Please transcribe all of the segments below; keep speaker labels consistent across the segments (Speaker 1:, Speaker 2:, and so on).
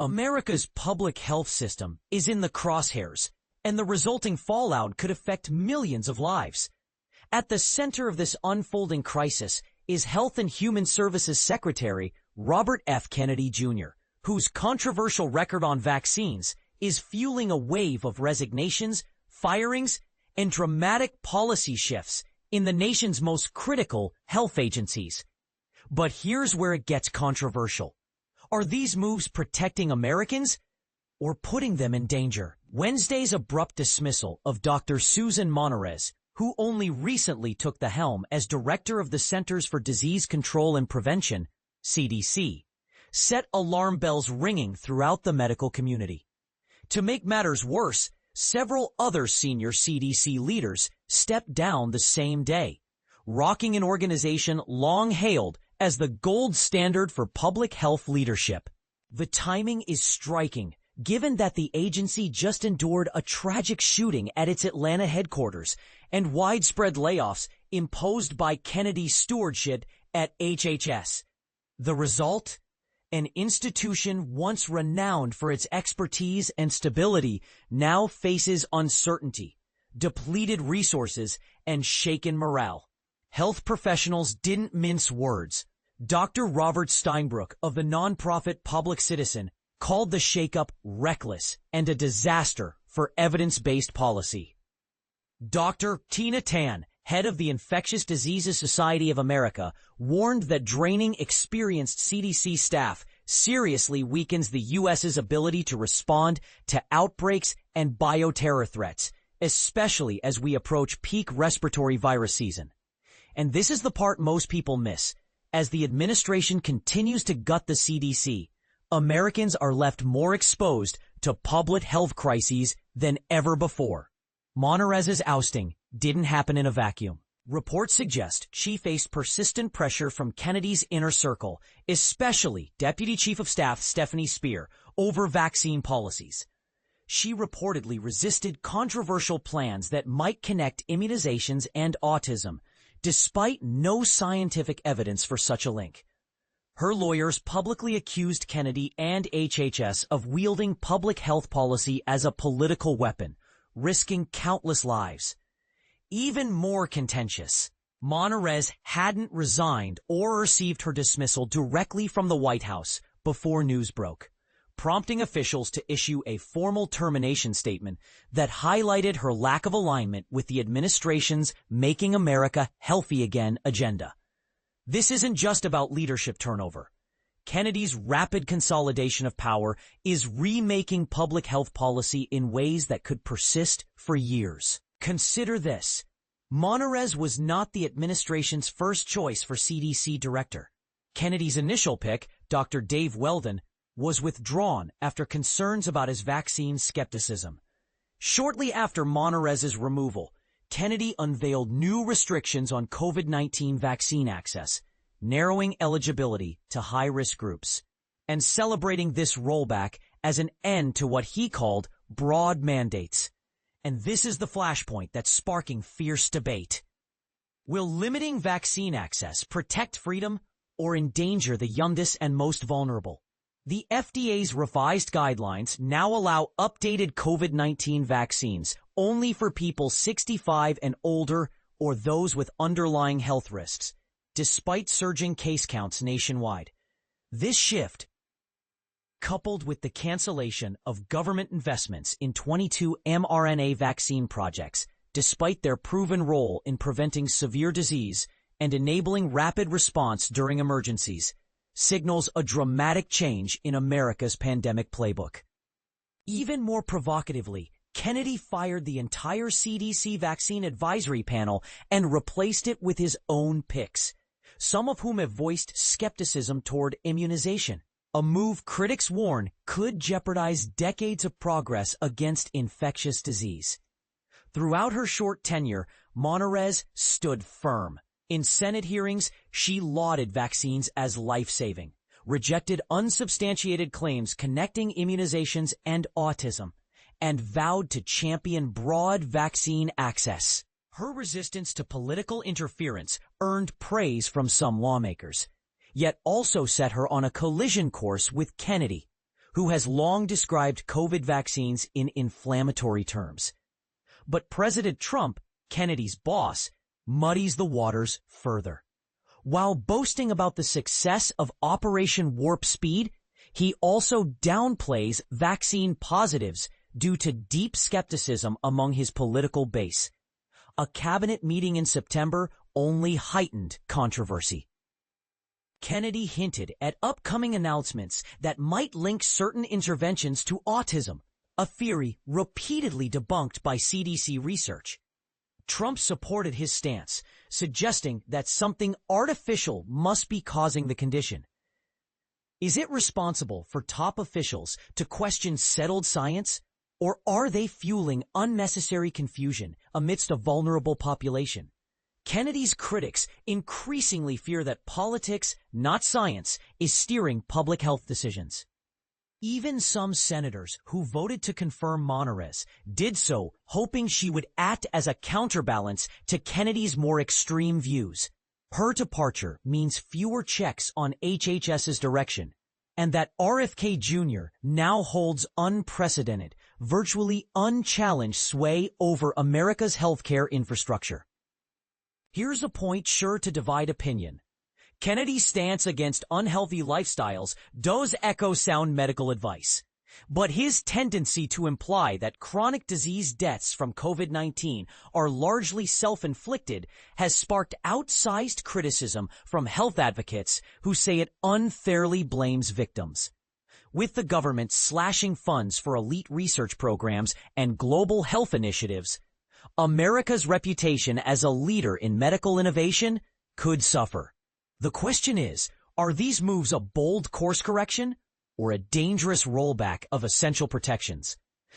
Speaker 1: America's public health system is in the crosshairs, and the resulting fallout could affect millions of lives. At the center of this unfolding crisis is Health and Human Services Secretary Robert F. Kennedy Jr., whose controversial record on vaccines is fueling a wave of resignations, firings, and dramatic policy shifts in the nation's most critical health agencies. But here's where it gets controversial. Are these moves protecting Americans or putting them in danger? Wednesday's abrupt dismissal of Dr. Susan Monarez, who only recently took the helm as director of the Centers for Disease Control and Prevention, CDC, set alarm bells ringing throughout the medical community. To make matters worse, several other senior CDC leaders stepped down the same day, rocking an organization long hailed as the gold standard for public health leadership. The timing is striking, given that the agency just endured a tragic shooting at its Atlanta headquarters and widespread layoffs imposed by Kennedy's stewardship at HHS. The result? An institution once renowned for its expertise and stability now faces uncertainty, depleted resources, and shaken morale. Health professionals didn't mince words. Dr. Robert Steinbrook of the nonprofit Public Citizen called the shakeup reckless and a disaster for evidence-based policy. Dr. Tina Tan, head of the Infectious Diseases Society of America, warned that draining experienced CDC staff seriously weakens the U.S.'s ability to respond to outbreaks and bioterror threats, especially as we approach peak respiratory virus season. And this is the part most people miss. As the administration continues to gut the CDC, Americans are left more exposed to public health crises than ever before. Monarez's ousting didn't happen in a vacuum. Reports suggest she faced persistent pressure from Kennedy's inner circle, especially Deputy Chief of Staff Stephanie Speer, over vaccine policies. She reportedly resisted controversial plans that might connect immunizations and autism, despite no scientific evidence for such a link. Her lawyers publicly accused Kennedy and HHS of wielding public health policy as a political weapon, risking countless lives. Even more contentious, Monarez hadn't resigned or received her dismissal directly from the White House before news broke, prompting officials to issue a formal termination statement that highlighted her lack of alignment with the administration's Making America Healthy Again agenda. This isn't just about leadership turnover. Kennedy's rapid consolidation of power is remaking public health policy in ways that could persist for years. Consider this. Monarez was not the administration's first choice for CDC director. Kennedy's initial pick, Dr. Dave Weldon, was withdrawn after concerns about his vaccine skepticism. Shortly after Monarez's removal, Kennedy unveiled new restrictions on COVID-19 vaccine access, narrowing eligibility to high-risk groups, and celebrating this rollback as an end to what he called broad mandates. And this is the flashpoint that's sparking fierce debate. Will limiting vaccine access protect freedom or endanger the youngest and most vulnerable? The FDA's revised guidelines now allow updated COVID-19 vaccines only for people 65 and older or those with underlying health risks, despite surging case counts nationwide. This shift, coupled with the cancellation of government investments in 22 mRNA vaccine projects, despite their proven role in preventing severe disease and enabling rapid response during emergencies, signals a dramatic change in America's pandemic playbook. Even more provocatively, Kennedy fired the entire CDC vaccine advisory panel and replaced it with his own picks, some of whom have voiced skepticism toward immunization, a move critics warn could jeopardize decades of progress against infectious disease. Throughout her short tenure, Monarez stood firm. In Senate hearings, she lauded vaccines as life-saving, rejected unsubstantiated claims connecting immunizations and autism, and vowed to champion broad vaccine access. Her resistance to political interference earned praise from some lawmakers, yet also set her on a collision course with Kennedy, who has long described COVID vaccines in inflammatory terms. But President Trump, Kennedy's boss, muddies the waters further. While boasting about the success of Operation Warp Speed, he also downplays vaccine positives due to deep skepticism among his political base. A cabinet meeting in September only heightened controversy. Kennedy hinted at upcoming announcements that might link certain interventions to autism, a theory repeatedly debunked by CDC research. Trump supported his stance, suggesting that something artificial must be causing the condition. Is it responsible for top officials to question settled science, or are they fueling unnecessary confusion amidst a vulnerable population? Kennedy's critics increasingly fear that politics, not science, is steering public health decisions. Even some senators who voted to confirm Monarez did so hoping she would act as a counterbalance to Kennedy's more extreme views. Her departure means fewer checks on HHS's direction, and that RFK Jr. now holds unprecedented, virtually unchallenged sway over America's healthcare infrastructure. Here's a point sure to divide opinion. Kennedy's stance against unhealthy lifestyles does echo sound medical advice, but his tendency to imply that chronic disease deaths from COVID-19 are largely self-inflicted has sparked outsized criticism from health advocates who say it unfairly blames victims. With the government slashing funds for elite research programs and global health initiatives, America's reputation as a leader in medical innovation could suffer. The question is, are these moves a bold course correction or a dangerous rollback of essential protections?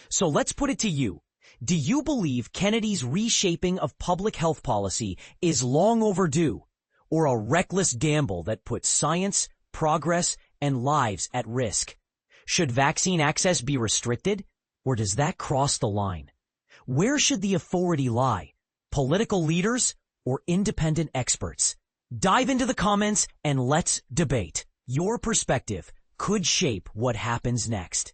Speaker 1: So let's put it to you. Do you believe Kennedy's reshaping of public health policy is long overdue, or a reckless gamble that puts science, progress, and lives at risk? Should vaccine access be restricted, or does that cross the line? Where should the authority lie? Political leaders or independent experts? Dive into the comments and let's debate. Your perspective could shape what happens next.